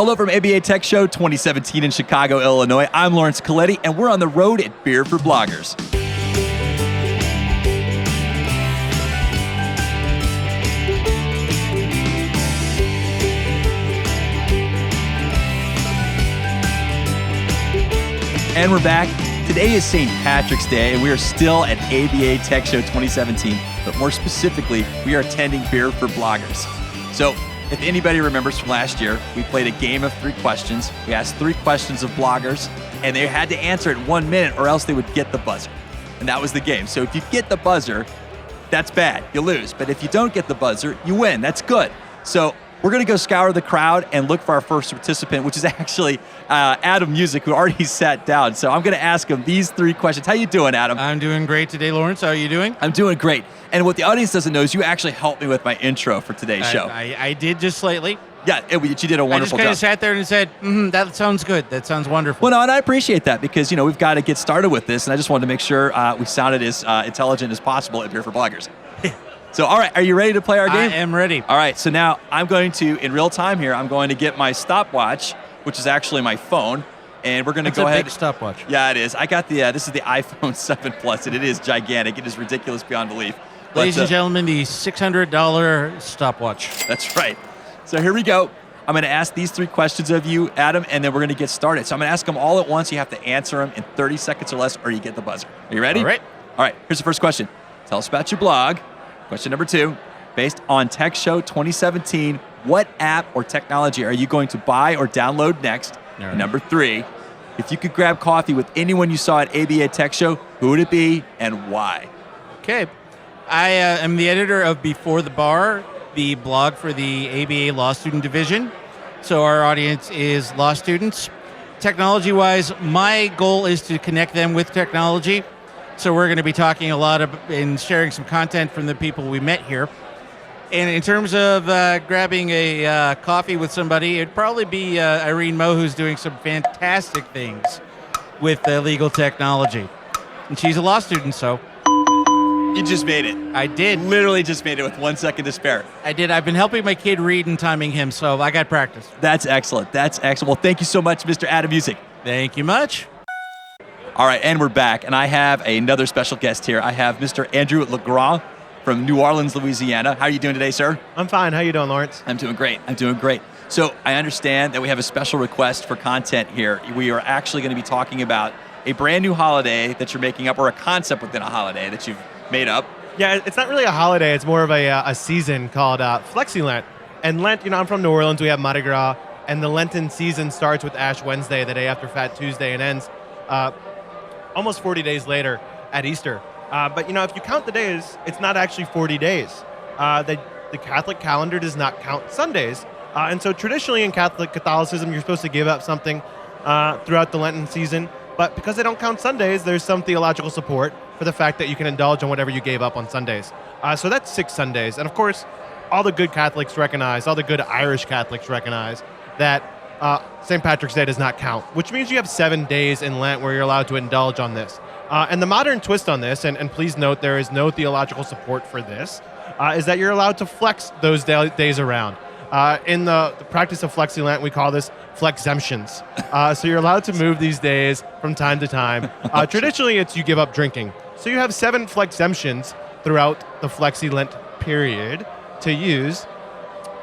Hello from ABA Tech Show 2017 in Chicago, Illinois. I'm Lawrence Coletti, and we're on the road at Beer for Bloggers. And we're back. Today is St. Patrick's Day, and we are still at ABA Tech Show 2017, but more specifically, we are attending Beer for Bloggers. So, if anybody remembers from last year, we played a game of 3 questions. We asked 3 questions of bloggers, and they had to answer it in 1 minute or else they would get the buzzer. And that was the game. So if you get the buzzer, that's bad. You lose. But if you don't get the buzzer, you win. That's good. So we're going to go scour the crowd and look for our first participant, which is actually Adam Music, who already sat down. So I'm going to ask him these 3 questions. How you doing, Adam? I'm doing great today, Lawrence. How are you doing? I'm doing great. And what the audience doesn't know is you actually helped me with my intro for today's show. I did just slightly. Yeah, you did a wonderful job. I just kind of sat there and said, that sounds good. That sounds wonderful. Well, no, and I appreciate that because, we've got to get started with this, and I just wanted to make sure we sounded as intelligent as possible at Beer for Bloggers. So, all right, are you ready to play our game? I am ready. All right, so now I'm going to, in real time here, I'm going to get my stopwatch, which is actually my phone, and we're going to go ahead. It's a big stopwatch. Yeah, it is. I got this is the iPhone 7 Plus, and it is gigantic. It is ridiculous beyond belief. Ladies and gentlemen, the $600 stopwatch. That's right. So here we go. I'm going to ask these 3 questions of you, Adam, and then we're going to get started. So I'm going to ask them all at once. You have to answer them in 30 seconds or less, or you get the buzzer. Are you ready? All right. All right, here's the first question. Tell us about your blog. Question number 2, based on Tech Show 2017, what app or technology are you going to buy or download next? Right. Number 3, if you could grab coffee with anyone you saw at ABA Tech Show, who would it be and why? Okay. I am the editor of Before the Bar, the blog for the ABA Law Student Division. So our audience is law students. Technology-wise, my goal is to connect them with technology. So we're going to be talking a lot and sharing some content from the people we met here. And in terms of grabbing a coffee with somebody, it'd probably be Irene Moe, who's doing some fantastic things with legal technology. And she's a law student, so... You just made it. I did. Literally just made it with 1 second to spare. I did. I've been helping my kid read and timing him, so I got practice. That's excellent. That's excellent. Well, thank you so much, Mr. Adam Music. Thank you much. All right, and we're back, and I have another special guest here. I have Mr. Andrew Legrand from New Orleans, Louisiana. How are you doing today, sir? I'm fine. How you doing, Lawrence? I'm doing great. So I understand that we have a special request for content here. We are actually going to be talking about a brand new holiday that you're making up, or a concept within a holiday that you've made up. Yeah, it's not really a holiday. It's more of a season called Flexi Lent. And Lent, I'm from New Orleans. We have Mardi Gras, and the Lenten season starts with Ash Wednesday, the day after Fat Tuesday, and ends almost 40 days later at Easter. But if you count the days, it's not actually 40 days. The Catholic calendar does not count Sundays. And so traditionally in Catholicism, you're supposed to give up something throughout the Lenten season. But because they don't count Sundays, there's some theological support for the fact that you can indulge on whatever you gave up on Sundays. So that's 6 Sundays. And of course, all the good Catholics recognize, all the good Irish Catholics recognize that St. Patrick's Day does not count, which means you have 7 days in Lent where you're allowed to indulge on this. And the modern twist on this, and please note there is no theological support for this, is that you're allowed to flex those days around. In the practice of Flexi Lent, we call this flexemptions. So you're allowed to move these days from time to time. Traditionally, it's you give up drinking. So you have 7 flexemptions throughout the Flexi Lent period to use.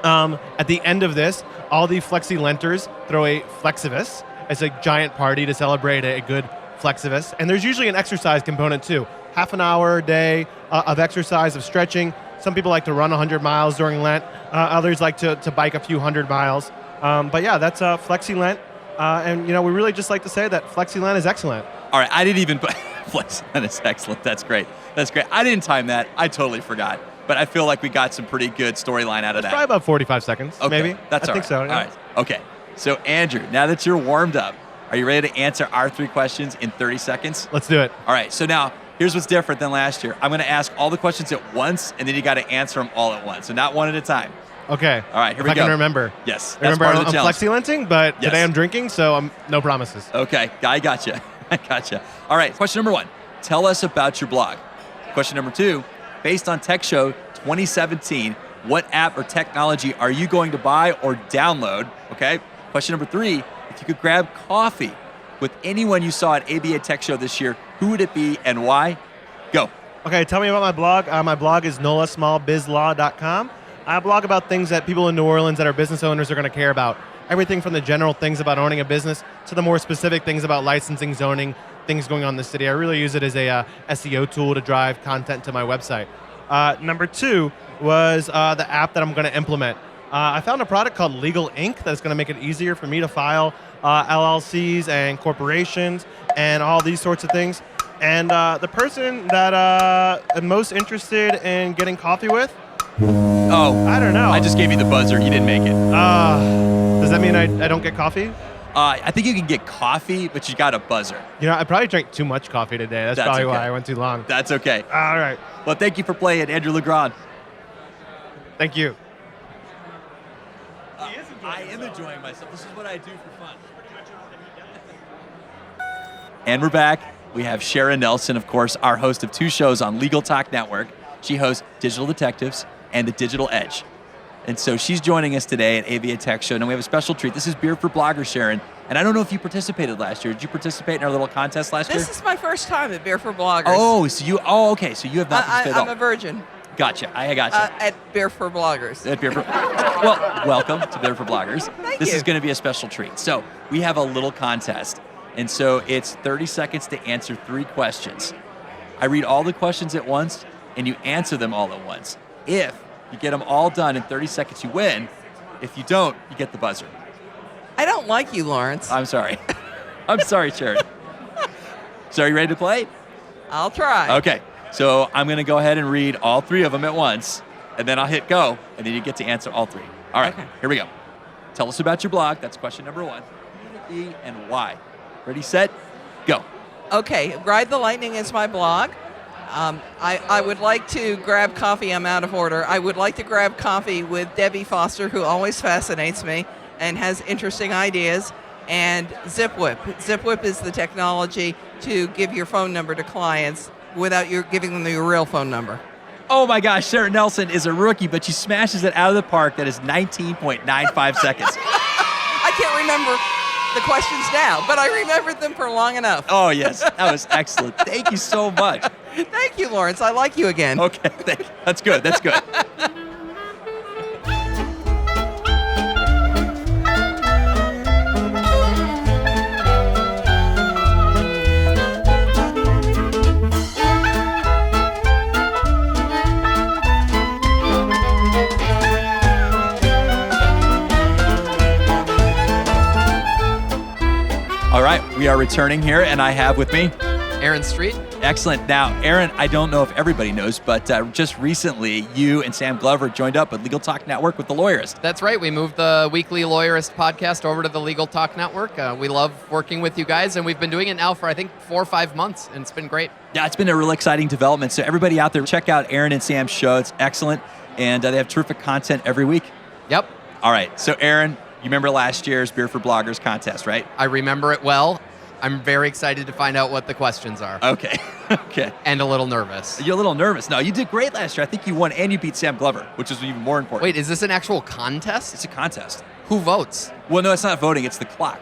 At the end of this, all the Flexi Lenters throw a Flexivus as a giant party to celebrate a good Flexivus. And there's usually an exercise component too. Half an hour a day of exercise, of stretching. Some people like to run 100 miles during Lent. Others like to bike a few hundred miles. But yeah, that's Flexi Lent. And we really just like to say that Flexi Lent is excellent. All right, I didn't even... Flexi Lent is excellent. That's great. I didn't time that. I totally forgot. But I feel like we got some pretty good storyline out of that. Probably about 45 seconds, maybe. That's I think so. Yeah. All right. Okay. So, Andrew, now that you're warmed up, are you ready to answer our 3 questions in 30 seconds? Let's do it. All right. So now, here's what's different than last year. I'm going to ask all the questions at once, and then you got to answer them all at once. So not one at a time. Okay. All right. Here we go. If I can remember. Yes. That's remember, part of the I'm challenge. flexi-lenting, but today I'm drinking, so no promises. Okay. I got you. All right. Question number 1. Tell us about your blog. Question number 2. Based on Tech Show 2017, what app or technology are you going to buy or download? Okay. Question number 3, if you could grab coffee with anyone you saw at ABA Tech Show this year, who would it be and why? Go. Okay, tell me about my blog. My blog is nolasmallbizlaw.com. I blog about things that people in New Orleans that are business owners are going to care about. Everything from the general things about owning a business to the more specific things about licensing, zoning, things going on in the city. I really use it as a SEO tool to drive content to my website. Number 2 was the app that I'm going to implement. I found a product called Legal Inc. that's going to make it easier for me to file LLCs and corporations and all these sorts of things. And the person that I'm most interested in getting coffee with, I don't know. I just gave you the buzzer. You didn't make it. Does that mean I don't get coffee? I think you can get coffee, but you got a buzzer. I probably drank too much coffee today. That's probably okay. why I went too long. That's okay. All right. Well, thank you for playing, Andrew Legrand. Thank you. I am enjoying myself. This is what I do for fun. And we're back. We have Sharon Nelson, of course, our host of 2 shows on Legal Talk Network. She hosts Digital Detectives and The Digital Edge. And so she's joining us today at ABA Tech Show, and we have a special treat. This is Beer for Bloggers, Sharon. And I don't know if you participated last year. Did you participate in our little contest last year? This is my first time at Beer for Bloggers. Okay. So you have not participated at all. I'm a virgin. Gotcha. I gotcha. At Beer for Bloggers. At Beer for, well, welcome to Beer for Bloggers. Thank This you. is going to be a special treat. So we have a little contest. And so it's 30 seconds to answer 3 questions. I read all the questions at once, and you answer them all at once. If you get them all done in 30 seconds, you win. If you don't, you get the buzzer. I don't like you, Lawrence. I'm sorry. I'm sorry, Sharon. So are you ready to play? I'll try. Okay. So I'm going to go ahead and read all 3 of them at once, and then I'll hit go, and then you get to answer all 3. All right, Okay. Here we go. Tell us about your blog. That's question number 1. Who would it be and why? Ready, set, go. Okay, Ride the Lightning is my blog. I would like to grab coffee. I'm out of order. I would like to grab coffee with Debbie Foster, who always fascinates me and has interesting ideas, and ZipWhip. ZipWhip is the technology to give your phone number to clients without you giving them your real phone number. Oh my gosh, Sharon Nelson is a rookie, but she smashes it out of the park. That is 19.95 seconds. I can't remember the questions now, but I remembered them for long enough. Oh yes, that was excellent. Thank you so much. Thank you, Lawrence. I like you again. Okay, that's good. That's good. All right, we are returning here, and I have with me Aaron Street. Excellent. Now, Aaron, I don't know if everybody knows, but just recently, you and Sam Glover joined up with Legal Talk Network with The Lawyerist. That's right. We moved the weekly Lawyerist podcast over to the Legal Talk Network. We love working with you guys, and we've been doing it now for, I think, 4 or 5 months, and it's been great. Yeah, it's been a really exciting development. So everybody out there, check out Aaron and Sam's show. It's excellent, and they have terrific content every week. Yep. All right. So, Aaron, you remember last year's Beer for Bloggers contest, right? I remember it well. I'm very excited to find out what the questions are. Okay. Okay. And a little nervous. You're a little nervous. No, you did great last year. I think you won, and you beat Sam Glover, which is even more important. Wait, is this an actual contest? It's a contest. Who votes? Well, no, it's not voting. It's the clock.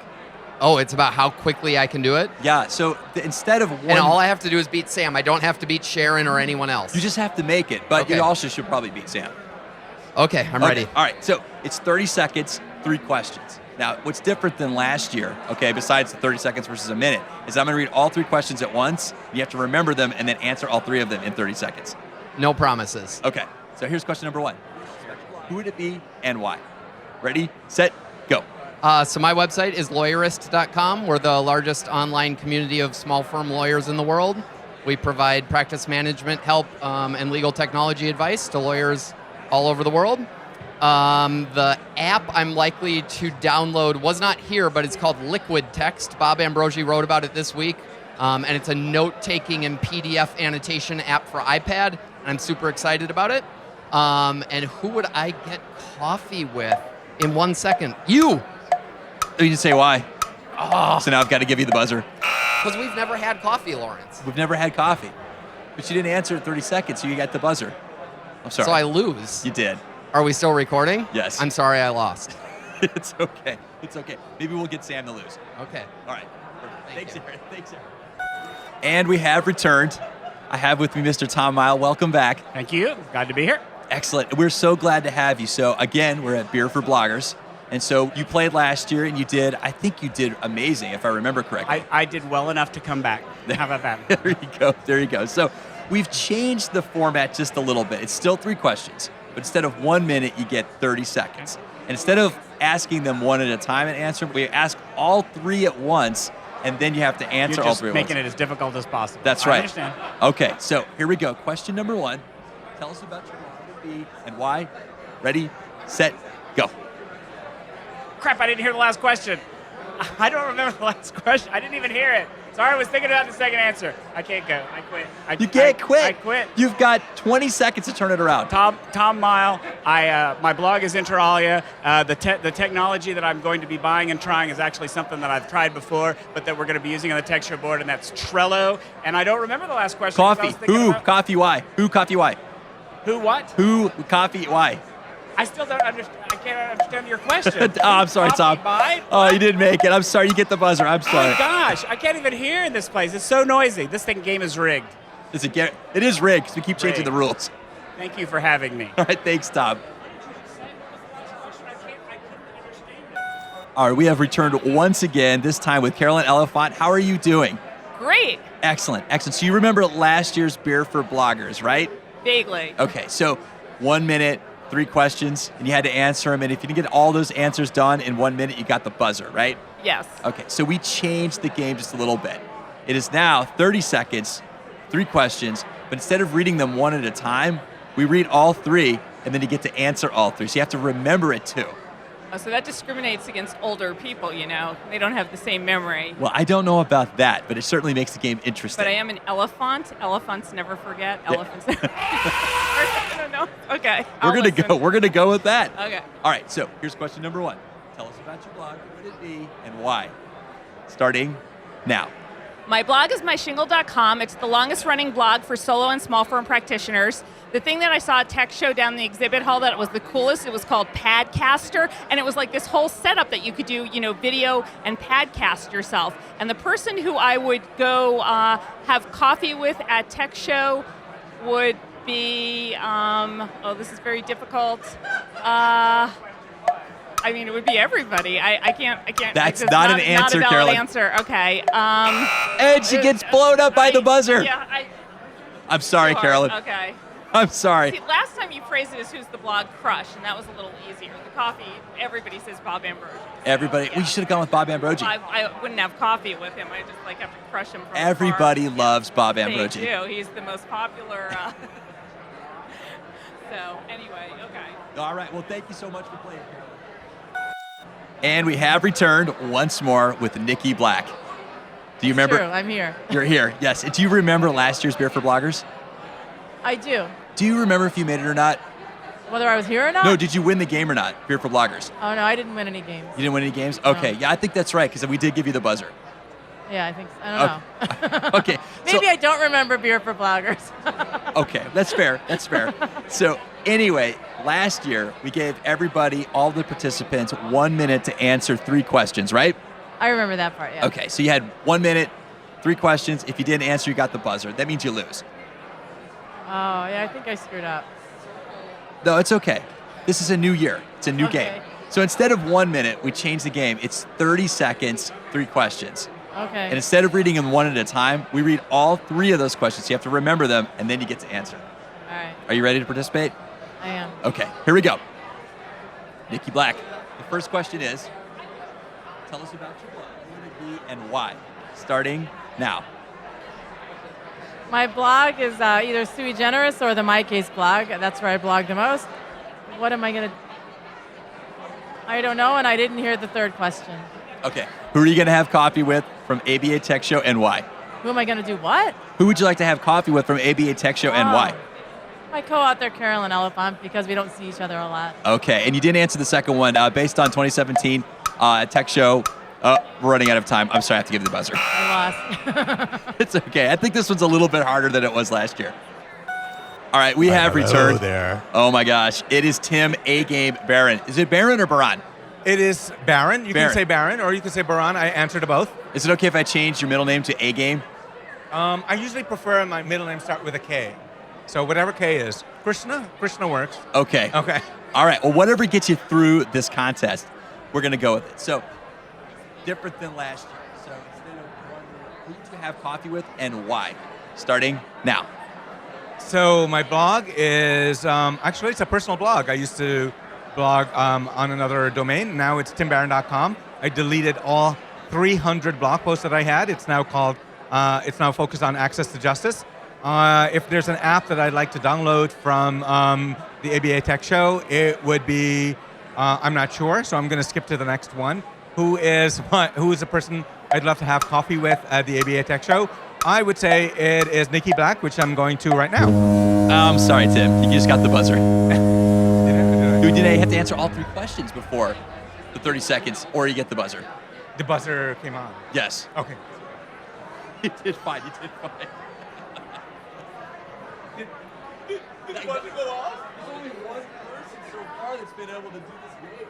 Oh, it's about how quickly I can do it? Yeah. So instead of one, And all I have to do is beat Sam. I don't have to beat Sharon or anyone else. you just have to make it, but Okay. you also should probably beat Sam. Okay, I'm ready. All right. So it's 30 seconds, 3 questions. Now, what's different than last year, okay, besides the 30 seconds versus a minute, is I'm going to read all 3 questions at once. You have to remember them and then answer all 3 of them in 30 seconds. No promises. Okay, so here's question number 1. Who would it be and why? Ready, set, go. So my website is lawyerist.com. We're the largest online community of small firm lawyers in the world. We provide practice management help and legal technology advice to lawyers all over the world. The app I'm likely to download was not here, but it's called Liquid Text. Bob Ambrosi wrote about it this week, and it's a note-taking and PDF annotation app for iPad, and I'm super excited about it. And who would I get coffee with in 1 second? You! You didn't say why. Oh. So now I've got to give you the buzzer. Because we've never had coffee, Lawrence. We've never had coffee. But you didn't answer in 30 seconds, so you got the buzzer. I'm sorry. So I lose. You did. Are we still recording? Yes. I'm sorry I lost. It's okay. It's okay. Maybe we'll get Sam to lose. Okay. All right. Perfect. Thanks, you. Aaron. Thanks, Aaron. And we have returned. I have with me Mr. Tom Mile. Welcome back. Thank you. Glad to be here. Excellent. We're so glad to have you. So again, we're at Beer for Bloggers. And so you played last year and I think you did amazing if I remember correctly. I did well enough to come back. How about that? There you go. There you go. So we've changed the format just a little bit. It's still 3 questions, but instead of 1 minute, you get 30 seconds. And instead of asking them one at a time and answer, we ask all 3 at once, and then you have to answer You're all just 3 at once. making it as difficult as possible. That's I right. understand. Okay, so here we go. Question number 1. Tell us about your blog and why. Ready, set, go. Crap, I didn't hear the last question. I don't remember the last question. I didn't even hear it. Sorry, I was thinking about the second answer. I can't go. I quit. You can't quit. I quit. You've got 20 seconds to turn it around. Tom Mile. My blog is inter alia. The technology that I'm going to be buying and trying is actually something that I've tried before, but that we're going to be using on the TechShow board, and that's Trello. And I don't remember the last question. Coffee. Who? Coffee. Why? Who? Coffee. Why? Who? What? Who? Coffee. Why? I still don't understand. I can't understand your question. Oh, I'm sorry, Tom. Coffee, Oh, you didn't make it. I'm sorry. You get the buzzer. I'm Oh sorry. my gosh, I can't even hear in this place. It's so noisy. This game is rigged. It is rigged because we keep changing the rules. Thank you for having me. All right, thanks, Tom. All right, we have returned once again, this time with Carolyn Elefante. How are you doing? Great. Excellent, excellent. So you remember last year's Beer for Bloggers, right? Vaguely. Okay, so 1 minute, 3 questions, and you had to answer them. And if you didn't get all those answers done in 1 minute, you got the buzzer, right? Yes. Okay, so we changed the game just a little bit. It is now 30 seconds, 3 questions, but instead of reading them one at a time, we read all 3, and then you get to answer all 3. So you have to remember it too. Oh, so that discriminates against older people, you know. They don't have the same memory. Well, I don't know about that, but it certainly makes the game interesting. But I am an elephant. Elephants never forget. Elephants never I don't know. Okay. We're gonna go with that. Okay. All right, so here's question number 1. Tell us about your blog, what would it be, and why? Starting now. My blog is myshingle.com. It's the longest running blog for solo and small firm practitioners. The thing that I saw at TechShow down in the exhibit hall that was the coolest, it was called Padcaster, and it was like this whole setup that you could do, video and padcast yourself. And the person who I would go have coffee with at TechShow would be, this is very difficult. It would be everybody. I can't. That's not an answer, not a valid Carolyn. answer. Okay. And she gets blown up by the buzzer. Yeah. I'm sorry, Carolyn. Okay. I'm sorry. See, last time you phrased it as who's the blog crush, and that was a little easier. The coffee, everybody says Bob Ambrogi. Everybody, Yeah. we should have gone with Bob Ambrogi. I wouldn't have coffee with him. I just have to crush him from Everybody afar. loves Bob They Ambrogi. do. He's the most popular. So anyway, okay. All right. Well, thank you so much for playing, Carolyn. And we have returned once more with Nikki Black. Do you remember? True, I'm here. You're here. Yes. Do you remember last year's Beer for Bloggers? I do. Do you remember if you made it or not? Whether I was here or not? No. Did you win the game or not? Beer for Bloggers. Oh, no, I didn't win any games. You didn't win any games? Okay. Yeah, I think that's right because we did give you the buzzer. Yeah, I think so. I don't know. Okay. Maybe I don't remember Beer for Bloggers. Okay, that's fair. That's fair. So anyway, last year we gave everybody, all the participants, 1 minute to answer 3 questions, right? I remember that part, yeah. Okay, so you had 1 minute, 3 questions. If you didn't answer, you got the buzzer. That means you lose. Oh, yeah, I think I screwed up. No, it's okay. This is a new year. It's a new Okay. game. So instead of 1 minute, we changed the game. It's 30 seconds, 3 questions. Okay. And instead of reading them one at a time, we read all 3 of those questions. You have to remember them, and then you get to answer. All right, Are you ready to participate? I am. Okay, here we go. Nikki Black, the first question is, tell us about your blog, who would it be, and why? Starting now. My blog is either Sui Generis or the My Case blog. That's where I blog the most. What am I going to... I don't know, and I didn't hear the third question. Okay, who are you going to have coffee with from ABA Tech Show and why? Who am I going to do what? Who would you like to have coffee with from ABA Tech Show and why? My co-author, Carolyn Elefante, because we don't see each other a lot. Okay, and you didn't answer the second one. Based on 2017 Tech Show, we're running out of time. I'm sorry, I have to give you the buzzer. I lost. It's okay. I think this one's a little bit harder than it was last year. All right, we have returned. there. Oh my gosh, it is Tim A-Game Barron. Is it Barron or Baron? It is Baron. You Baron. can say Baron, or you can say Baran. I answer to both. Is it okay if I change your middle name to A Game? I usually prefer my middle name start with a K. So whatever K is. Krishna works. Okay. Okay. All right. Well, whatever gets you through this contest, we're going to go with it. So, different than last year. So, instead of wondering who to have coffee with and why, starting now. So my blog is, actually it's a personal blog. I used to blog on another domain. Now it's timbaron.com. I deleted all 300 blog posts that I had. It's now focused on access to justice. If there's an app that I'd like to download from the ABA Tech Show, it would be, I'm not sure, so I'm going to skip to the next one. Who is the person I'd love to have coffee with at the ABA Tech Show? I would say it is Nikki Black, which I'm going to right now. I'm sorry, Tim. You just got the buzzer. Did I have to answer all 3 questions before the 30 seconds, or you get the buzzer? The buzzer came on. Yes. Okay. You did fine. You did fine. Did the buzzer go off? There's only one person so far that's been able to do this game.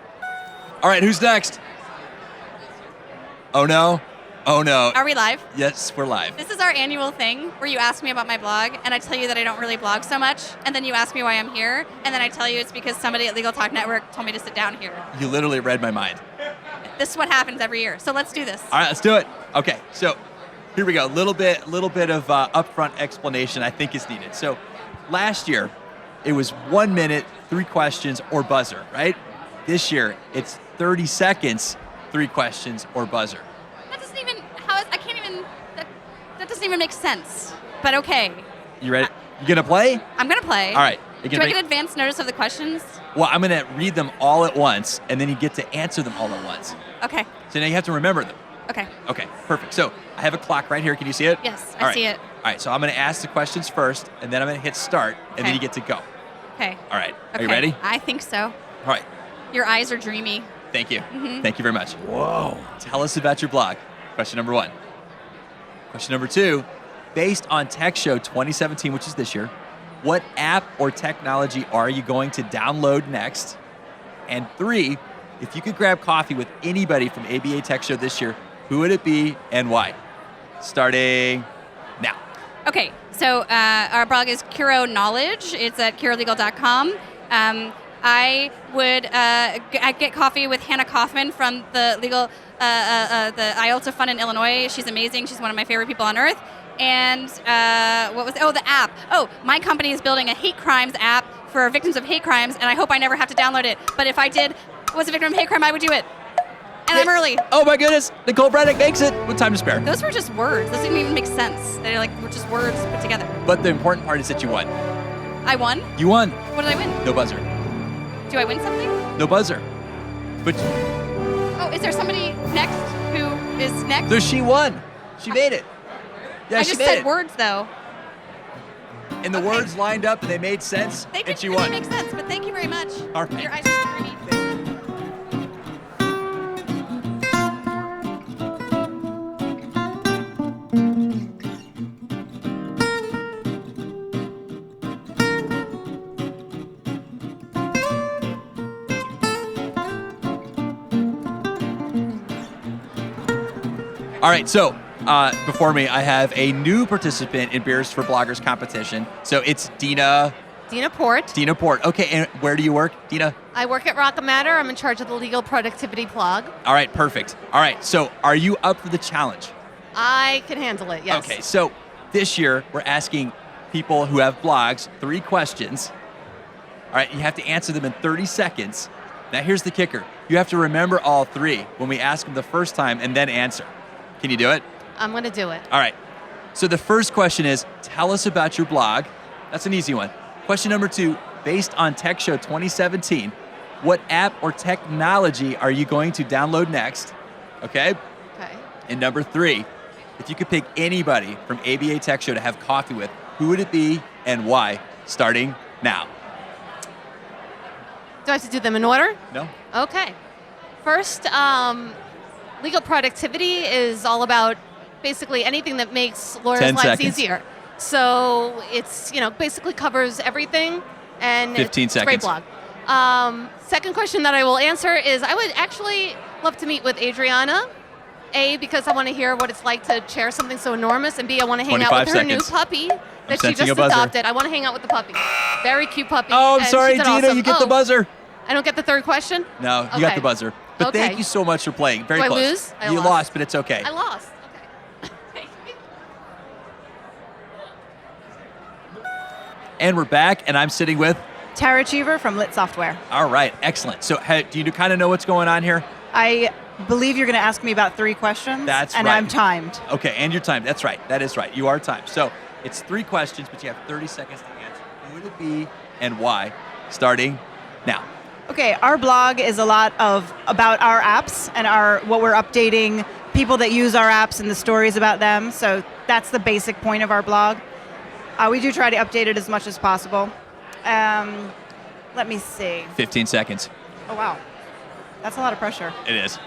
All right, who's next? Oh no. Oh no. Are we live? Yes, we're live. This is our annual thing where you ask me about my blog and I tell you that I don't really blog so much, and then you ask me why I'm here, and then I tell you it's because somebody at Legal Talk Network told me to sit down here. You literally read my mind. This is what happens every year, so let's do this. All right, let's do it. Okay, so here we go. Little bit of upfront explanation I think is needed. So last year, it was 1 minute, 3 questions, or buzzer, right? This year, it's 30 seconds, 3 questions, or buzzer. That doesn't even, that doesn't even make sense, but okay. You ready? You gonna play? I'm gonna play. All right. Do I get advance notice of the questions? Well, I'm gonna read them all at once, and then you get to answer them all at once. Okay. So now you have to remember them. Okay. Okay, perfect. So I have a clock right here. Can you see it? Yes, All I right. see it. All right, so I'm gonna ask the questions first, and then I'm gonna hit start, and then Okay. you get to go. Okay. All right. Are you Okay. ready? I think so. All right. Your eyes are dreamy. Thank you. Mhm. Thank you very much. Whoa. Tell us about your blog. Question number 1. Question number 2, based on Tech Show 2017, which is this year, what app or technology are you going to download next? And 3, if you could grab coffee with anybody from ABA Tech Show this year, who would it be and why? Starting now. Okay, so our blog is Curo Knowledge. It's at curolegal.com. I would I'd get coffee with Hannah Kaufman from the legal the IELTS Fund in Illinois. She's amazing. She's one of my favorite people on earth. And the app. Oh, my company is building a hate crimes app for victims of hate crimes, and I hope I never have to download it. But if I was a victim of hate crime, I would do it. And I'm early. Oh my goodness, Nicole Braddock makes it with time to spare. Those were just words. Those didn't even make sense. Were just words put together. But the important part is that you won. I won? You won. What did I win? No buzzer. Do I win something? No buzzer. But Oh, is there somebody next who is next? so she won. She made it. Yeah, I she just made said it. words, though. And the words lined up and they made sense, They and didn't she really won. make sense, but thank you very much. All right. Your eyes are dreamy. All right, so before me, I have a new participant in Beers for Bloggers competition. So it's Dina Uniport. Uniport. Okay, and where do you work, Dina? I work at Rock Matter. I'm in charge of the legal productivity blog. All right, perfect. All right, so are you up for the challenge? I can handle it, yes. Okay, so this year we're asking people who have blogs 3 questions. All right, you have to answer them in 30 seconds. Now here's the kicker. You have to remember all 3 when we ask them the first time and then answer. Can you do it? I'm going to do it. All right. So the first question is, tell us about your blog. That's an easy one. Question number 2, based on Tech Show 2017, what app or technology are you going to download next? Okay? Okay. And number 3, if you could pick anybody from ABA Tech Show to have coffee with, who would it be and why? Starting now. Do I have to do them in order? No? Okay. First, legal productivity is all about basically anything that makes lawyers' 10 lives seconds. easier. So it's, basically covers everything, and 15 it's a great seconds. blog. Second question that I will answer is I would actually love to meet with Adriana. A, because I want to hear what it's like to chair something so enormous, and B, I want to hang out with her 25 new seconds. puppy that she sensing just a buzzer. adopted. I want to hang out with the puppy. Very cute puppy. Oh, I'm and sorry, she's Dina. awesome. You get the Oh, buzzer. I don't get the third question? No, you got Okay. the buzzer. But Okay. thank you so much for playing. Very Do I close. lose? I You lost. lost, but it's okay. I lost. Okay. And we're back, and I'm sitting with. Tara Cheever from Lit Software. All right, excellent. So, do you kind of know what's going on here? I believe you're going to ask me about 3 questions. That's and right. I'm timed. Okay, and your time. That's right. That is right. You are timed. So it's 3 questions, but you have 30 seconds to answer. Who would it be and why? Starting now. Okay, our blog is a lot about our apps and what we're updating, people that use our apps and the stories about them. So that's the basic point of our blog. We do try to update it as much as possible. Let me see. 15 seconds. Oh, wow. That's a lot of pressure. It is.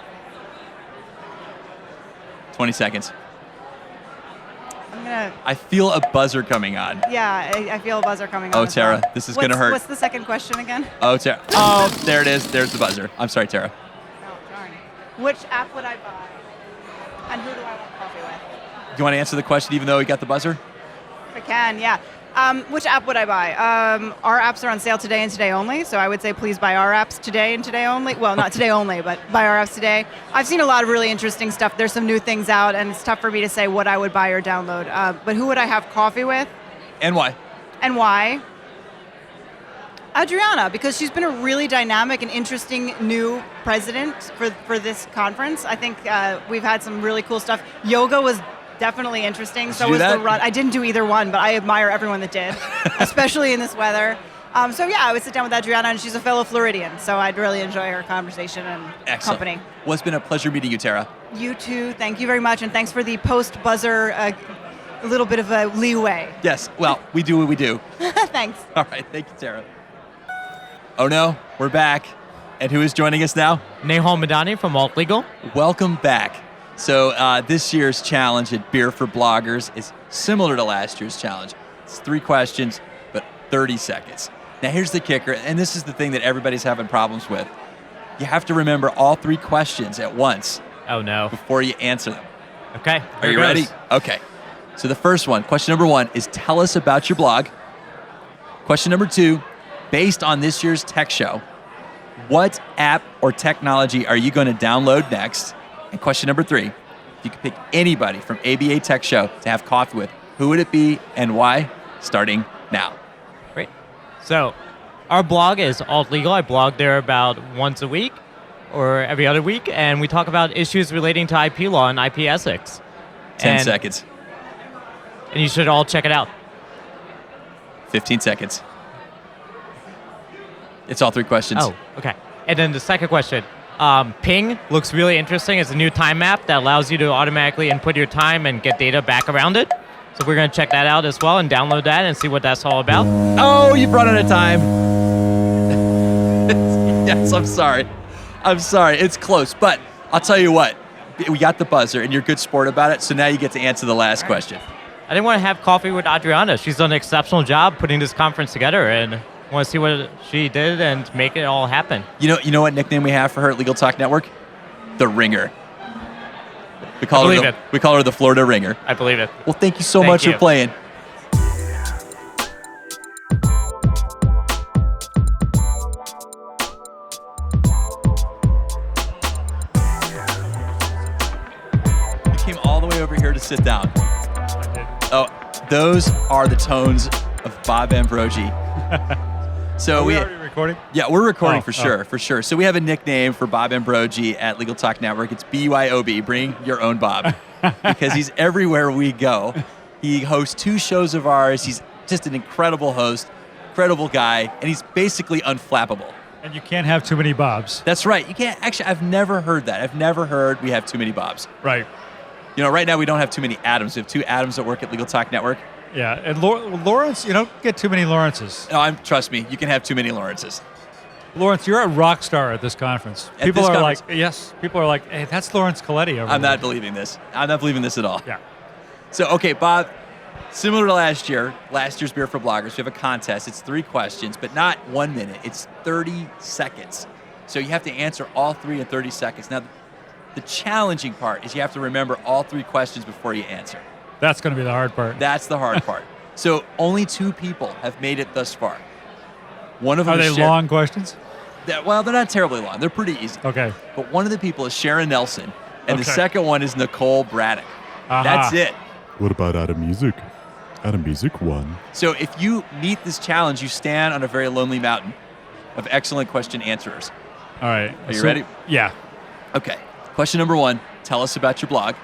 20 seconds. I'm going to, I feel a buzzer coming on. yeah, I feel a buzzer coming on. Oh, as Tara, well. this is going to hurt. What's the second question again? Oh, Tara. Oh, there it is. There's the buzzer. I'm sorry, Tara. Oh, darn. Which app would I buy? And who do I want coffee with? Do you want to answer the question even though we got the buzzer? If I can, yeah. Which app would I buy? Our apps are on sale today and today only, so I would say please buy our apps today and today only. Well, not today only, but buy our apps today. I've seen a lot of really interesting stuff. There's some new things out, and it's tough for me to say what I would buy or download. But who would I have coffee with? And why? And why? Adriana, because she's been a really dynamic and interesting new president for this conference. I think we've had some really cool stuff. Yoga was definitely interesting. Did So you do was that? the run. I didn't do either one, but I admire everyone that did, especially in this weather. So yeah, I would sit down with Adriana, and she's a fellow Floridian, so I'd really enjoy her conversation and Excellent. company. Well, it's been a pleasure meeting you, Tara. You too. Thank you very much, and thanks for the post-buzzer, a little bit of a leeway. Yes, well, we do what we do. Thanks. All right, thank you, Tara. Oh no, we're back. And who is joining us now? Nehal Madani from Alt Legal. Welcome back. So this year's challenge at Beer for Bloggers is similar to last year's challenge. It's 3 questions, but 30 seconds. Now here's the kicker, and this is the thing that everybody's having problems with. You have to remember all 3 questions at once. Oh no. Before you answer them. Okay. Are you ready? Okay. So the first one, question number 1 is tell us about your blog. Question number 2, based on this year's tech show, what app or technology are you going to download next? And question number 3, if you could pick anybody from ABA Tech Show to have coffee with, who would it be and why? Starting now. Great. So our blog is Alt Legal. I blog there about once a week or every other week, and we talk about issues relating to IP law and IP ethics. 10 seconds. And you should all check it out. 15 seconds. It's all 3 questions. Oh, okay. And then the second question. Ping looks really interesting. It's a new time map that allows you to automatically input your time and get data back around it. So we're going to check that out as well and download that and see what that's all about. Oh, you've run out of time. Yes, I'm sorry. I'm sorry. It's close. But I'll tell you what. We got the buzzer, and you're a good sport about it. So now you get to answer the last question. I didn't want to have coffee with Adriana. She's done an exceptional job putting this conference together, and want to see what she did and make it all happen. You know what nickname we have for her at Legal Talk Network? The Ringer. We call her the Florida Ringer. I believe it. Well, thank you so much for playing. You came all the way over here to sit down. Oh, those are the tones of Bob Ambrogi. So Are we already recording? Yeah, we're recording for sure. So we have a nickname for Bob Ambrogi at Legal Talk Network. It's BYOB, bring your own Bob, because he's everywhere we go. He hosts 2 shows of ours. He's just an incredible host, incredible guy, and he's basically unflappable. And you can't have too many Bobs. That's right. You can't. Actually, I've never heard that. I've never heard we have too many Bobs. Right. You know, right now we don't have too many Adams. We have 2 Adams that work at Legal Talk Network. Yeah, and Lawrence, you don't get too many Lawrences. No, trust me, you can have too many Lawrences. Lawrence, you're a rock star at this conference. At this conference? People are like, hey, that's Lawrence Coletti over I'm there. not believing this. I'm not believing this at all. Yeah. So, okay, Bob, Similar to last year's Beer for Bloggers, we have a contest. It's 3 questions, but not 1 minute. It's 30 seconds. So you have to answer all 3 in 30 seconds. Now, the challenging part is you have to remember all 3 questions before you answer. That's going to be the hard part. That's the hard part. So only 2 people have made it thus far. One of them Are they is long questions? Well, they're not terribly long. They're pretty easy. Okay. But one of the people is Sharon Nelson, and the Okay. second one is Nicole Braddock. Aha. That's it. What about Adam Music? Adam Music won. So if you meet this challenge, you stand on a very lonely mountain of excellent question answerers. All right. Are you ready? Yeah. Okay. Question number 1, tell us about your blog.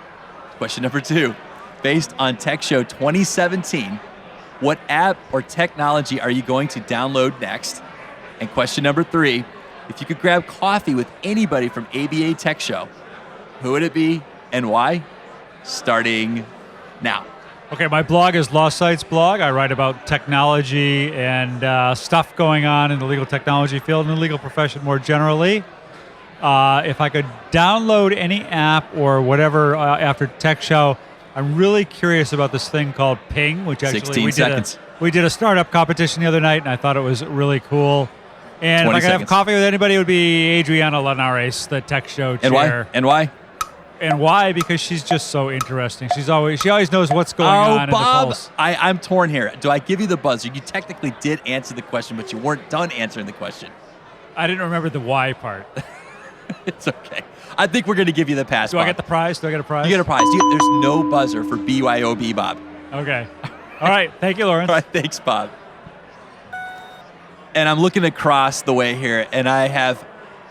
Question number 2, based on Tech Show 2017, what app or technology are you going to download next? And question number 3, if you could grab coffee with anybody from ABA Tech Show, who would it be and why? Starting now. Okay, my blog is Law Sites Blog. I write about technology and stuff going on in the legal technology field and the legal profession more generally. If I could download any app or whatever after Tech Show, I'm really curious about this thing called Ping, which actually 16 seconds. We did a startup competition the other night, and I thought it was really cool. And if I could have coffee with anybody, it would be Adriana Linares, the Tech Show chair. And why? And why? Because she's just so interesting. She always knows what's going on in the Bob, pulse. I'm torn here. Do I give you the buzzer? You technically did answer the question, but you weren't done answering the question. I didn't remember the why part. It's okay. I think we're going to give you the pass, Do Bob. I get the prize? Do I get a prize? You get a prize. There's no buzzer for BYOB, Bob. Okay. All right. Thank you, Lawrence. All right. Thanks, Bob. And I'm looking across the way here, and I have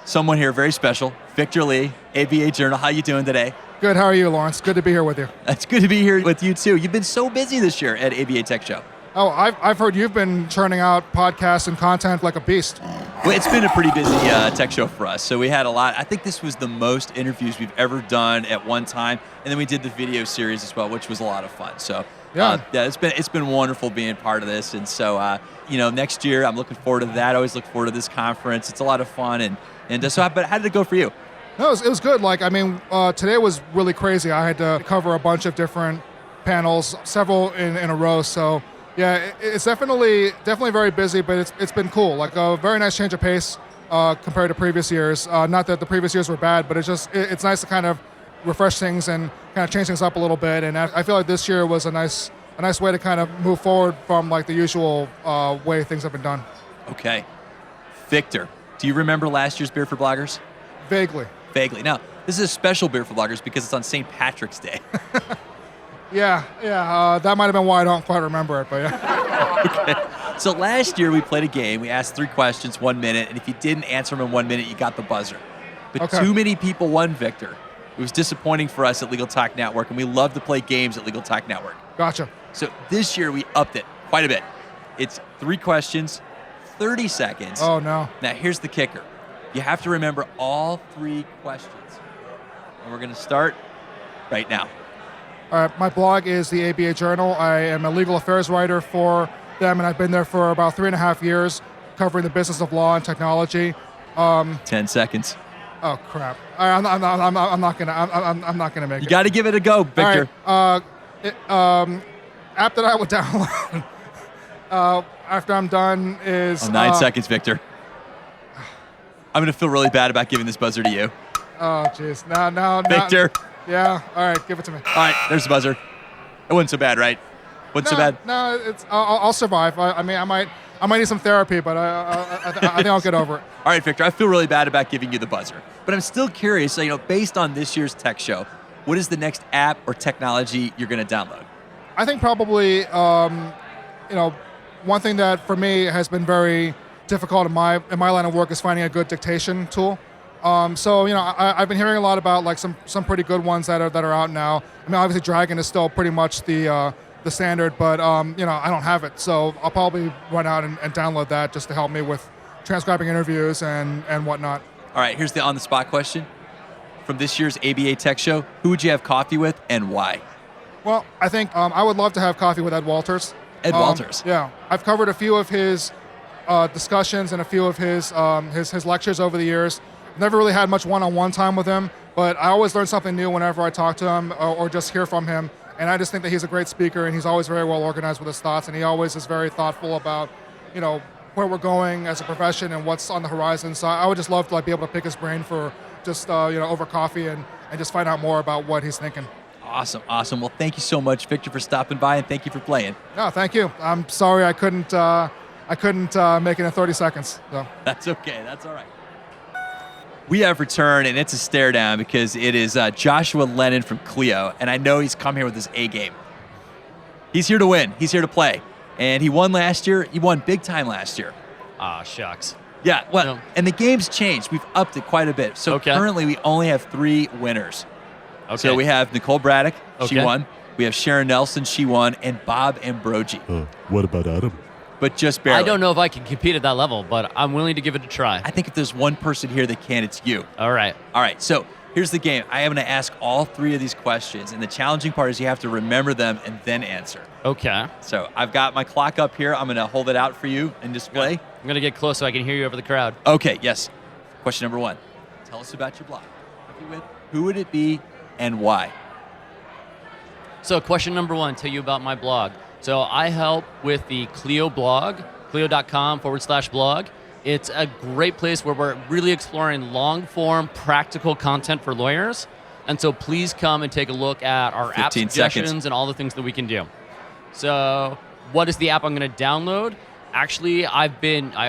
someone here very special, Victor Lee, ABA Journal. How you doing today? Good. How are you, Lawrence? Good to be here with you. It's good to be here with you, too. You've been so busy this year at ABA Tech Show. Oh, I've heard you've been churning out podcasts and content like a beast. Well, it's been a pretty busy tech show for us. So we had a lot. I think this was the most interviews we've ever done at one time. And then we did the video series as well, which was a lot of fun. So yeah, it's been wonderful being part of this. And so, next year, I'm looking forward to that. I always look forward to this conference. It's a lot of fun. But how did it go for you? No, it was good. Today was really crazy. I had to cover a bunch of different panels, several in a row. So yeah, it's definitely very busy, but it's been cool. Like a very nice change of pace compared to previous years. Not that the previous years were bad, but it's nice to kind of refresh things and kind of change things up a little bit. And I feel like this year was a nice way to kind of move forward from like the usual way things have been done. Okay, Victor, do you remember last year's Beer for Bloggers? Vaguely. Now, this is a special Beer for Bloggers because it's on St. Patrick's Day. Yeah, that might have been why I don't quite remember it, but yeah. Okay. So last year we played a game. We asked 3 questions, 1 minute, and if you didn't answer them in 1 minute, you got the buzzer. But too many people won, Victor. It was disappointing for us at Legal Talk Network, and we love to play games at Legal Talk Network. Gotcha. So this year we upped it quite a bit. It's 3 questions, 30 seconds. Oh, no. Now here's the kicker. You have to remember all 3 questions. And we're going to start right now. All right, my blog is the ABA Journal. I am a legal affairs writer for them, and I've been there for about 3.5 years, covering the business of law and technology. 10 seconds. Oh crap! I'm not gonna make it. You got to give it a go, Victor. All right, app that I would download after I'm done is 9 seconds, Victor. I'm gonna feel really bad about giving this buzzer to you. Oh jeez, no, Victor. Yeah, all right, give it to me. All right, there's the buzzer. It wasn't so bad, right? Wasn't so bad. No, I'll survive. I might need some therapy, but I think I'll get over it. All right, Victor, I feel really bad about giving you the buzzer, but I'm still curious. So, based on this year's tech show, what is the next app or technology you're going to download? I think probably, one thing that for me has been very difficult in my line of work is finding a good dictation tool. I've been hearing a lot about like some pretty good ones that are out now. I mean, obviously Dragon is still pretty much the standard, but I don't have it, so I'll probably run out and download that just to help me with transcribing interviews and whatnot. All right, here's the on-the-spot question. From this year's ABA Tech Show, who would you have coffee with and why? Well, I think I would love to have coffee with Ed Walters. Ed Walters? Yeah. I've covered a few of his discussions and a few of his lectures over the years. Never really had much one-on-one time with him, but I always learn something new whenever I talk to him or just hear from him. And I just think that he's a great speaker, and he's always very well organized with his thoughts, and he always is very thoughtful about, where we're going as a profession and what's on the horizon. So I would just love to be able to pick his brain for just over coffee and just find out more about what he's thinking. Awesome. Well, thank you so much, Victor, for stopping by, and thank you for playing. No, thank you. I'm sorry I couldn't make it in 30 seconds. So. That's okay. That's all right. We have returned, and it's a stare down because it is Joshua Lennon from Clio, and I know he's come here with his A game. He's here to win. He's here to play. And he won last year. He won big time last year. Shucks. Yeah, well, and the game's changed. We've upped it quite a bit. So currently we only have 3 winners. Okay. So we have Nicole Braddock. She Okay. won. We have Sharon Nelson. She won. And Bob Ambrogi. What about Adam? But just barely. I don't know if I can compete at that level, but I'm willing to give it a try. I think if there's one person here that can, it's you. All right. So here's the game. I am going to ask all 3 of these questions, and the challenging part is you have to remember them and then answer. Okay. So I've got my clock up here. I'm going to hold it out for you and display. I'm going to get close so I can hear you over the crowd. Okay, yes. Question number 1. Tell us about your blog. Who would it be and why? So question number 1, tell you about my blog. So I help with the Clio blog, clio.com/blog. It's a great place where we're really exploring long-form, practical content for lawyers. And so please come and take a look at our app 15 suggestions seconds. and all the things that we can do. So what is the app I'm going to download? Actually, I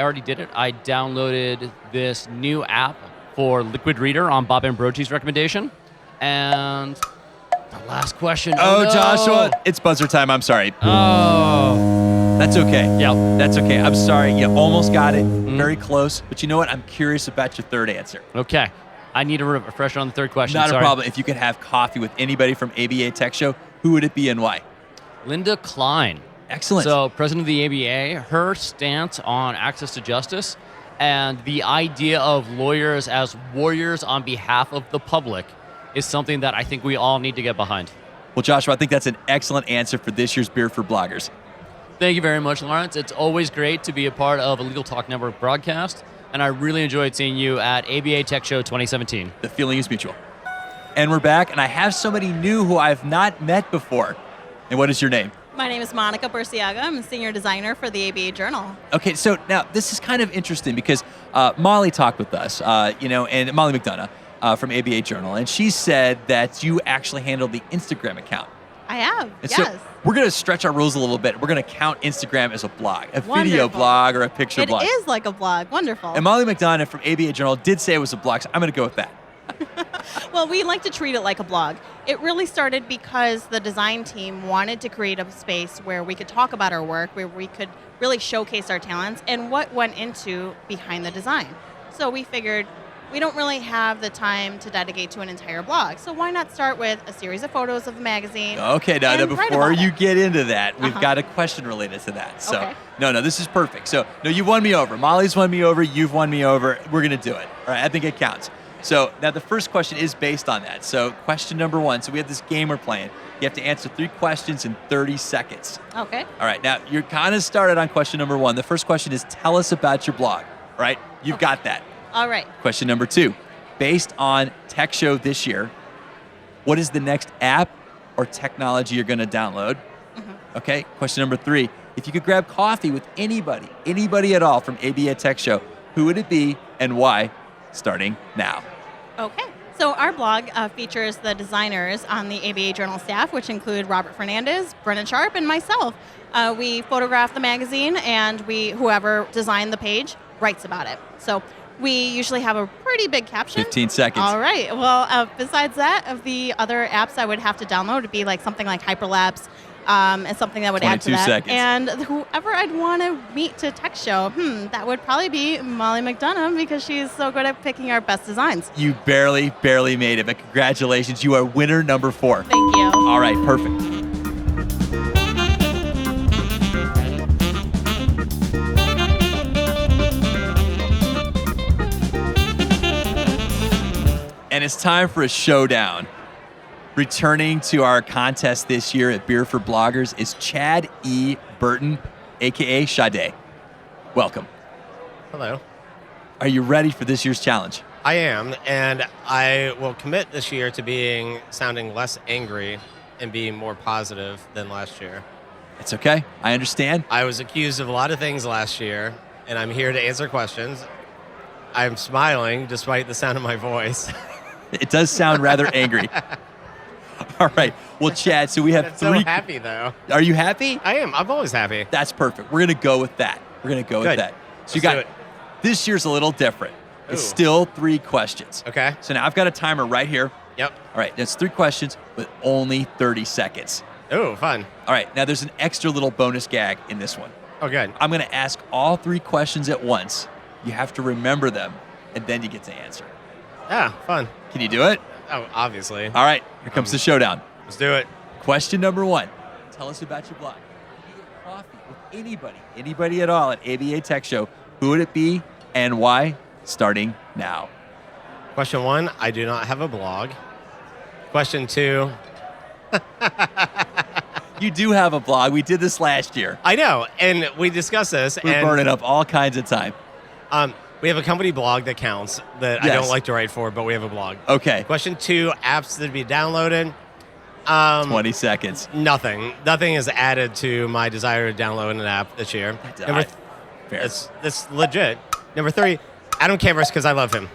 already did it. I downloaded this new app for Liquid Reader on Bob Ambrogi's recommendation. And the last question. Oh, no. Joshua, it's buzzer time. I'm sorry. Oh. That's okay. Yeah. That's okay. I'm sorry. You almost got it. Very close. But you know what? I'm curious about your third answer. Okay. I need a refresher on the third question. Not Sorry. a problem. If you could have coffee with anybody from ABA Tech Show, who would it be and why? Linda Klein. Excellent. So, president of the ABA, her stance on access to justice and the idea of lawyers as warriors on behalf of the public is something that I think we all need to get behind. Well, Joshua, I think that's an excellent answer for this year's Beer for Bloggers. Thank you very much, Lawrence. It's always great to be a part of a Legal Talk Network broadcast, and I really enjoyed seeing you at ABA Tech Show 2017. The feeling is mutual. And we're back, and I have somebody new who I've not met before. And what is your name? My name is Monica Burciaga. I'm a senior designer for the ABA Journal. Okay, so now this is kind of interesting because Molly talked with us, and Molly McDonough from ABA Journal, and she said that you actually handled the Instagram account. I have, And yes. so we're going to stretch our rules a little bit. We're going to count Instagram as a blog, a video Wonderful. blog or a picture blog. It is like a blog. Wonderful. And Molly McDonough from ABA Journal did say it was a blog, so I'm going to go with that. Well, we like to treat it like a blog. It really started because the design team wanted to create a space where we could talk about our work, where we could really showcase our talents and what went into behind the design. So we figured we don't really have the time to dedicate to an entire blog. So why not start with a series of photos of the magazine? Okay, now and write before about you it. get into that, we've Uh-huh. got a question related to that. So, Okay. no, this is perfect. So, no, you've won me over. Molly's won me over. You've won me over. We're going to do it. All right, I think it counts. So, now the first question is based on that. So, question number 1. So, we have this game we're playing. You have to answer 3 questions in 30 seconds. Okay. All right, now you're kind of started on question number 1. The first question is tell us about your blog. All right, you've got that. All right. Question number 2. Based on Tech Show this year, what is the next app or technology you're going to download? Okay, question number 3. If you could grab coffee with anybody at all from ABA Tech Show, who would it be and why? Starting now. Okay. So our blog features the designers on the ABA Journal staff, which include Robert Fernandez, Brennan Sharp, and myself. We photograph the magazine, and whoever designed the page writes about it. So we usually have a pretty big caption. 15 seconds. All right. Well, besides that, of the other apps I would have to download would be like something like Hyperlapse, and something that would add to 22 that. seconds. And whoever I'd want to meet to Tech Show, that would probably be Molly McDonough because she's so good at picking our best designs. You barely made it, but congratulations. You are winner number 4. Thank you. All right, perfect. And it's time for a showdown. Returning to our contest this year at Beer for Bloggers is Chad E. Burton, a.k.a. Sade. Welcome. Hello. Are you ready for this year's challenge? I am, and I will commit this year to sounding less angry and be more positive than last year. It's okay. I understand. I was accused of a lot of things last year, and I'm here to answer questions. I'm smiling despite the sound of my voice. It does sound rather angry. All right. Well, Chad, so we have I'm three. so happy, though. Are you happy? I am. I'm always happy. That's perfect. We're going to go with that. We're going to go with Good. that. So Let's you do got it. this year's a little different. It's Ooh. still 3 questions. Okay. So now I've got a timer right here. Yep. All right. That's 3 questions with only 30 seconds. Ooh, fun. All right. Now there's an extra little bonus gag in this one. Oh, good. I'm going to ask all 3 questions at once. You have to remember them, and then you get to answer. Yeah, fun. Can you do it? Oh, obviously. All right. Here comes the showdown. Let's do it. Question number 1. Tell us about your blog. If you get coffee with anybody at all at ABA Tech Show, who would it be and why? Starting now. Question 1, I do not have a blog. Question 2. You do have a blog. We did this last year. I know, and we discussed this. We're and, burning up all kinds of time. We have a company blog that counts that I Yes. don't like to write for, but we have a blog. Okay. Question 2, apps that be downloaded. 20 seconds. Nothing is added to my desire to download an app this year. That's legit. Number 3, Adam Canvers because I love him.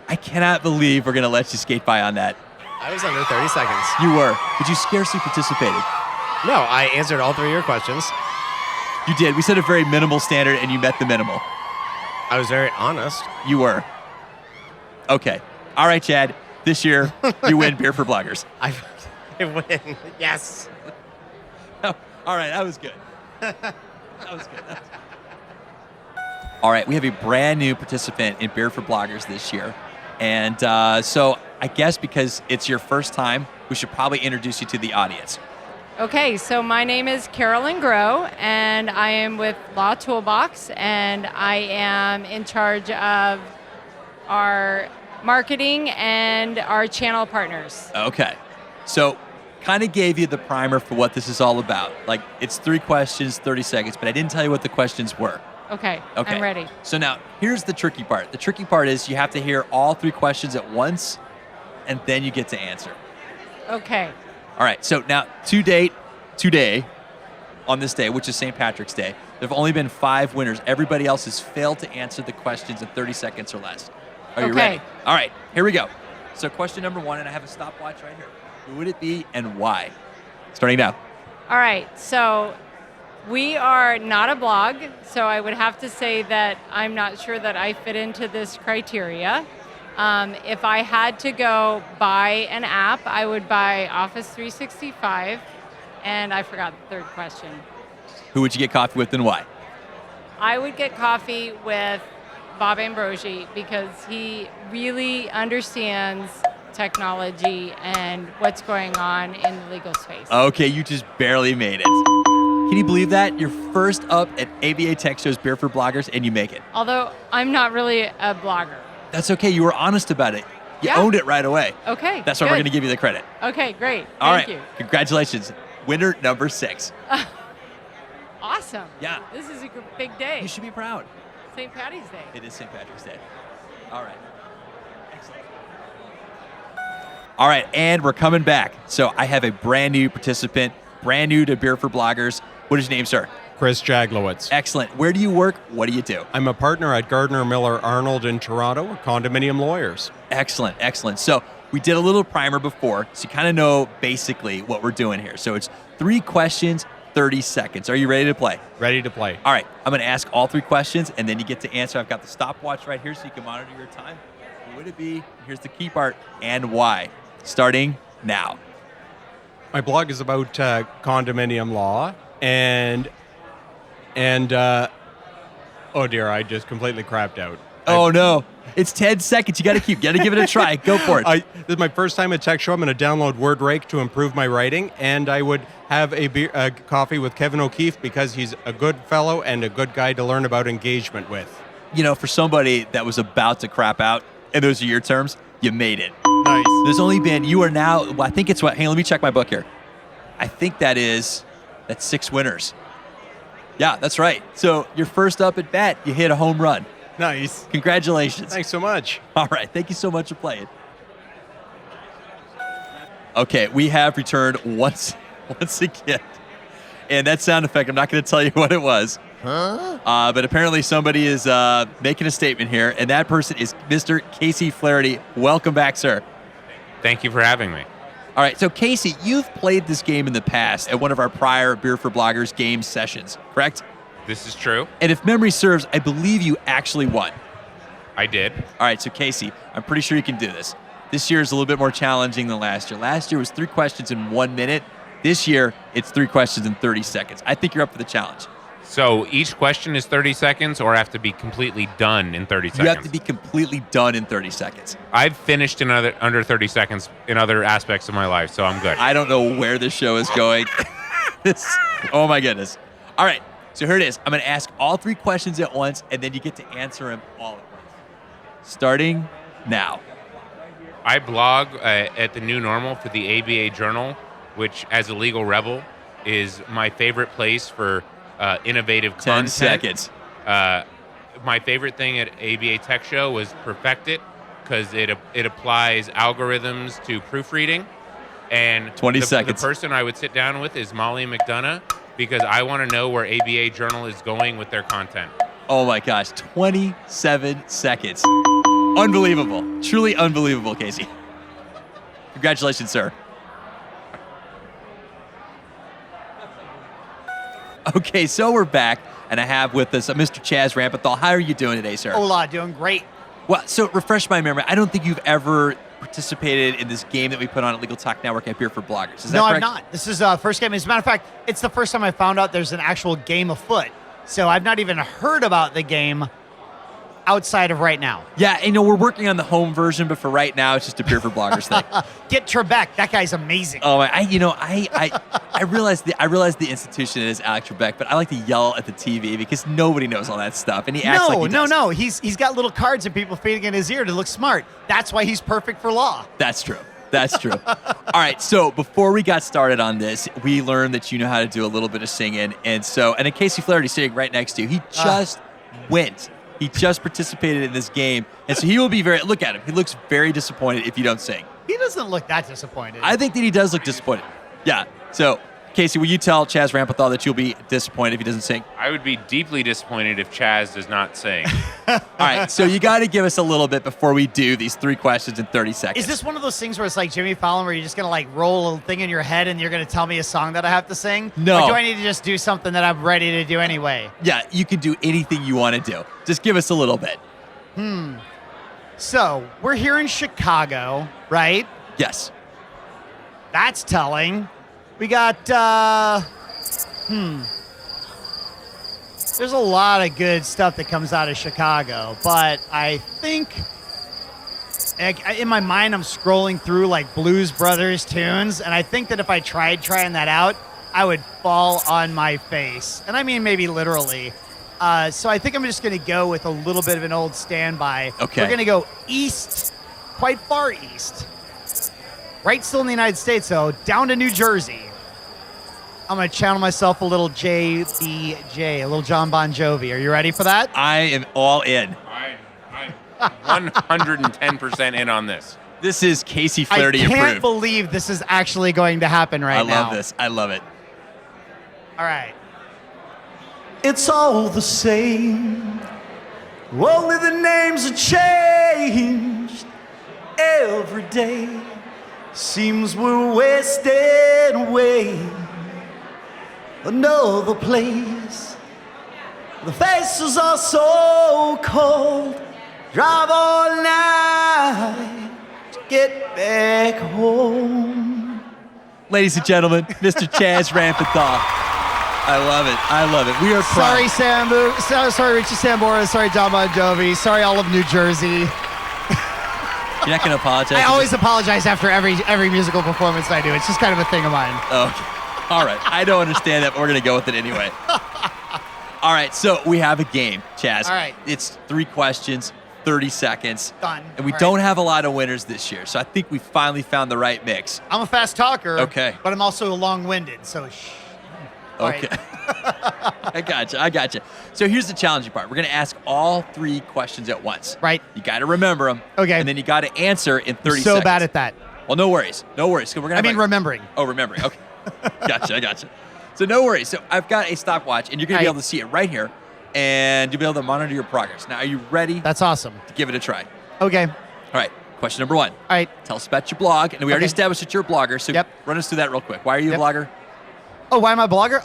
I cannot believe we're going to let you skate by on that. I was under 30 seconds. You were, but you scarcely participated. No, I answered all 3 of your questions. You did. We set a very minimal standard, and you met the minimal. I was very honest. You were. Okay. All right, Chad. This year, you win Beer for Bloggers. I win. Yes. All right. That was good. That was good. All right. We have a brand new participant in Beer for Bloggers this year. And so I guess because it's your first time, we should probably introduce you to the audience. Okay, so my name is Carolyn Grow, and I am with Law Toolbox, and I am in charge of our marketing and our channel partners. Okay. So kind of gave you the primer for what this is all about. Like, it's 3 questions, 30 seconds, but I didn't tell you what the questions were. Okay, Okay. I'm ready. So now, here's the tricky part. The tricky part is you have to hear all 3 questions at once, and then you get to answer. Okay. All right, so now today, on this day, which is St. Patrick's Day, there have only been 5 winners. Everybody else has failed to answer the questions in 30 seconds or less. Are you ready? All right, here we go. So question number 1, and I have a stopwatch right here. Who would it be and why? Starting now. All right, so we are not a blog, so I would have to say that I'm not sure that I fit into this criteria. If I had to go buy an app, I would buy Office 365, and I forgot the third question. Who would you get coffee with and why? I would get coffee with Bob Ambrosi because he really understands technology and what's going on in the legal space. Okay, you just barely made it. Can you believe that? You're first up at ABA Tech Show's Beer for Bloggers, and you make it. Although I'm not really a blogger. That's okay. You were honest about it. You Yeah. owned it right away. Okay. That's why we're good. going to give you the credit. Okay, great. All Thank right. you. Congratulations. Winner number 6. Awesome. Yeah. This is a big day. You should be proud. St. Patty's Day. It is St. Patrick's Day. All right. Excellent. All right, and we're coming back. So I have a brand new participant, brand new to Beer for Bloggers. What is your name, sir? Chris Jaglowitz. Excellent. Where do you work? What do you do? I'm a partner at Gardner Miller Arnold in Toronto. We're condominium lawyers. Excellent, excellent. So we did a little primer before, so you kind of know basically what we're doing here. So it's 3 questions, 30 seconds. Are you ready to play? Ready to play. All right, I'm going to ask all 3 questions, and then you get to answer. I've got the stopwatch right here so you can monitor your time. Who would it be? Here's the key part, and why. Starting now. My blog is about condominium law, and oh dear, I just completely crapped out. Oh no, it's 10 seconds. You got to give it a try. Go for it. This is my first time at Tech Show. I'm going to download WordRake to improve my writing, and I would have a coffee with Kevin OKeefe because he's a good fellow and a good guy to learn about engagement with. You know, for somebody that was about to crap out, and those are your terms, you made it. Nice. There's only been, you are now, well, I think it's what, hey, let me check my book here. I think that's 6 winners. Yeah, that's right. So you're first up at bat. You hit a home run. Nice. Congratulations. Thanks so much. All right. Thank you so much for playing. Okay, we have returned once again. And that sound effect, I'm not going to tell you what it was. Huh? But apparently somebody is making a statement here, and that person is Mr. Casey Flaherty. Welcome back, sir. Thank you for having me. All right, so Casey, you've played this game in the past at one of our prior Beer for Bloggers game sessions, correct? This is true. And if memory serves, I believe you actually won. I did. All right, so Casey, I'm pretty sure you can do this. This year is a little bit more challenging than last year. Last year was 3 questions in 1 minute. This year, it's 3 questions in 30 seconds. I think you're up for the challenge. So each question is 30 seconds or have to be completely done in 30 seconds? You have to be completely done in 30 seconds. I've finished in under 30 seconds in other aspects of my life, so I'm good. I don't know where this show is going. Oh, my goodness. All right, so here it is. I'm going to ask all 3 questions at once, and then you get to answer them all at once. Starting now. I blog at the New Normal for the ABA Journal, which, as a legal rebel, is my favorite place for innovative 10 content. seconds. My favorite thing at ABA Tech Show was Perfect It, because it applies algorithms to proofreading. And 20 seconds. The person I would sit down with is Molly McDonough, because I want to know where ABA Journal is going with their content. Oh my gosh, 27 seconds. Unbelievable. Truly unbelievable, Casey. Congratulations, sir. Okay, so we're back, and I have with us Mr. Chaz Rampa. How are you doing today, sir? Hola, doing great. Well, so refresh my memory. I don't think you've ever participated in this game that we put on at Legal Talk Network at Beer for Bloggers. Is that correct? No, I'm not. This is first game. As a matter of fact, it's the first time I found out there's an actual game afoot. So I've not even heard about the game outside of right now. Yeah, we're working on the home version, but for right now, it's just a Beer for Bloggers thing. Get Trebek. That guy's amazing. Oh, I realize the institution is Alex Trebek, but I like to yell at the TV because nobody knows all that stuff, and he acts like he does. No. He's got little cards and people feeding in his ear to look smart. That's why he's perfect for law. That's true. That's true. All right, so before we got started on this, we learned that you know how to do a little bit of singing, and then Casey Flaherty sitting right next to you. He just went. He just participated in this game, and so he will be look at him. He looks very disappointed if you don't sing. He doesn't look that disappointed. I think that he does look disappointed. Yeah. So, Casey, will you tell Chaz Rampa that you'll be disappointed if he doesn't sing? I would be deeply disappointed if Chaz does not sing. All right, so you got to give us a little bit before we do these 3 questions in 30 seconds. Is this one of those things where it's like Jimmy Fallon where you're just going to roll a thing in your head and you're going to tell me a song that I have to sing? No. Or do I need to just do something that I'm ready to do anyway? Yeah, you can do anything you want to do. Just give us a little bit. So, we're here in Chicago, right? Yes. That's telling. We got, there's a lot of good stuff that comes out of Chicago, but I think in my mind I'm scrolling through Blues Brothers tunes, and I think that if I tried trying that out, I would fall on my face. And I mean maybe literally. So I think I'm just going to go with a little bit of an old standby. Okay. We're going to go east, quite far east. Right still in the United States, though, down to New Jersey. I'm going to channel myself a little JBJ, a little John Bon Jovi. Are you ready for that? I am all in. I'm 110% in on this. This is Casey Flaherty I can't approved. believe this is actually going to happen now. I love this. I love it. All right. It's all the same. Only the names are changed every day. Seems we're wasting away. Another place. The faces are so cold. Drive all night to get back home. Ladies and gentlemen, Mr. Chaz Rampa. I love it. I love it. We are proud. Sorry, Richie Sambora. Sorry, John Bon Jovi. Sorry, all of New Jersey. You're not going to apologize? I always apologize after every musical performance I do. It's just kind of a thing of mine. Okay. All right. I don't understand that, but we're going to go with it anyway. All right. So we have a game, Chaz. All right. It's 3 questions, 30 seconds. Done. And we All don't right. have a lot of winners this year. So I think we finally found the right mix. I'm a fast talker. Okay. But I'm also long-winded, so shh. All Okay. right. I got you. So here's the challenging part. We're going to ask all 3 questions at once. Right. You got to remember them. Okay. And then you got to answer in 30 seconds. So bad at that. Well, no worries. No worries. So we're gonna. remembering. Oh, remembering. Okay. Gotcha. I gotcha. So no worries. So I've got a stopwatch, and you're gonna be able to see it right here, and you'll be able to monitor your progress. Now, are you ready? That's awesome. To give it a try. Okay. All right. Question number 1. All right. Tell us about your blog, and we already established that you're a blogger. So run us through that real quick. Why are you a blogger? Oh, why am I a blogger?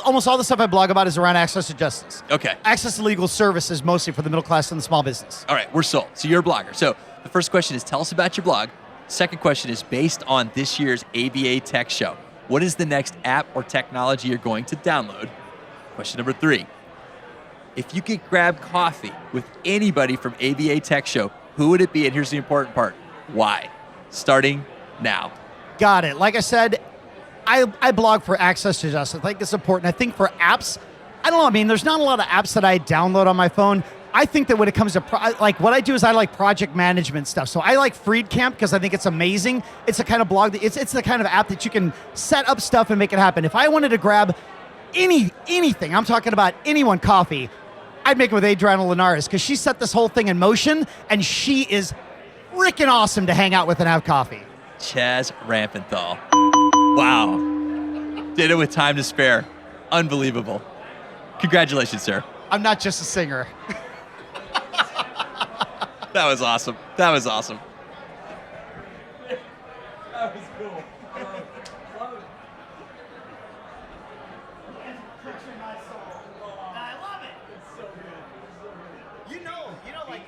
Almost all the stuff I blog about is around access to justice. Okay. Access to legal services, mostly for the middle class and the small business. All right, we're sold. So you're a blogger. So the first question is, tell us about your blog. Second question is, based on this year's ABA Tech Show, what is the next app or technology you're going to download? Question number 3, if you could grab coffee with anybody from ABA Tech Show, who would it be? And here's the important part. Why? Starting now. Got it. Like I said, I blog for access to justice. I think it's important. I think for apps, I don't know. I mean, there's not a lot of apps that I download on my phone. I think that when it comes to, what I do is I like project management stuff. So I like FreedCamp because I think it's amazing. It's the kind of blog, it's the kind of app that you can set up stuff and make it happen. If I wanted to grab anything, I'm talking about anyone coffee, I'd make it with Adriana Linares because she set this whole thing in motion, and she is freaking awesome to hang out with and have coffee. Chaz Rampenthal. Wow. Did it with time to spare. Unbelievable. Congratulations, sir. I'm not just a singer. That was awesome. That was awesome. That was cool. You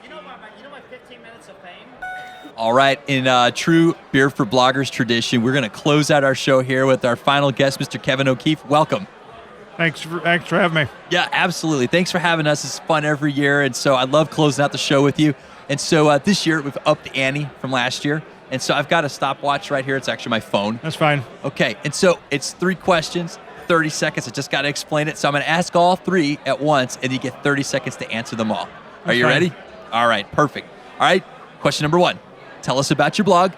know my 15 minutes of fame? All right, in true Beer for Bloggers tradition, we're going to close out our show here with our final guest, Mr. Kevin O'Keefe. Welcome. Thanks for having me. Yeah, absolutely. Thanks for having us. It's fun every year, and so I love closing out the show with you. And so this year, we've upped the ante from last year, and so I've got a stopwatch right here. It's actually my phone. That's fine. Okay, and so it's 3 questions, 30 seconds. I just got to explain it. So I'm going to ask all 3 at once, and you get 30 seconds to answer them all. Are you ready? All right, perfect. All right, question number 1. Tell us about your blog.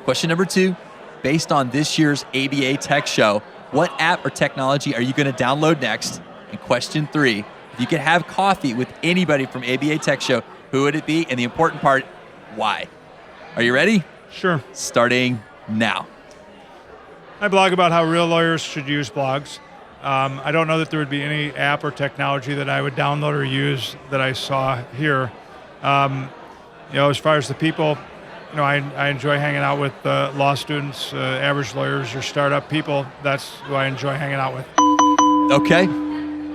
Question number 2, based on this year's ABA Tech Show, what app or technology are you going to download next? And question 3, if you could have coffee with anybody from ABA Tech Show, who would it be? And the important part, why? Are you ready? Sure. Starting now. I blog about how real lawyers should use blogs. I don't know that there would be any app or technology that I would download or use that I saw here. As far as the people, I enjoy hanging out with law students, average lawyers, or startup people. That's who I enjoy hanging out with. Okay.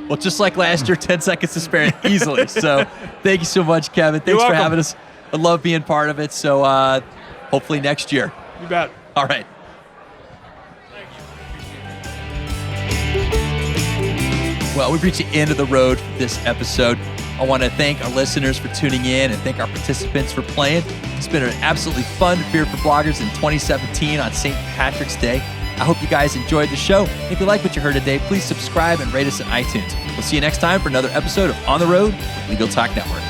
Well, just like last year, 10 seconds to spare easily. So thank you so much, Kevin. Thanks for having us. I love being part of it. So hopefully next year. You bet. All right. Well, we've reached the end of the road for this episode. I want to thank our listeners for tuning in and thank our participants for playing. It's been an absolutely fun Beer for Bloggers in 2017 on St. Patrick's Day. I hope you guys enjoyed the show. If you like what you heard today, please subscribe and rate us on iTunes. We'll see you next time for another episode of On the Road with Legal Talk Network.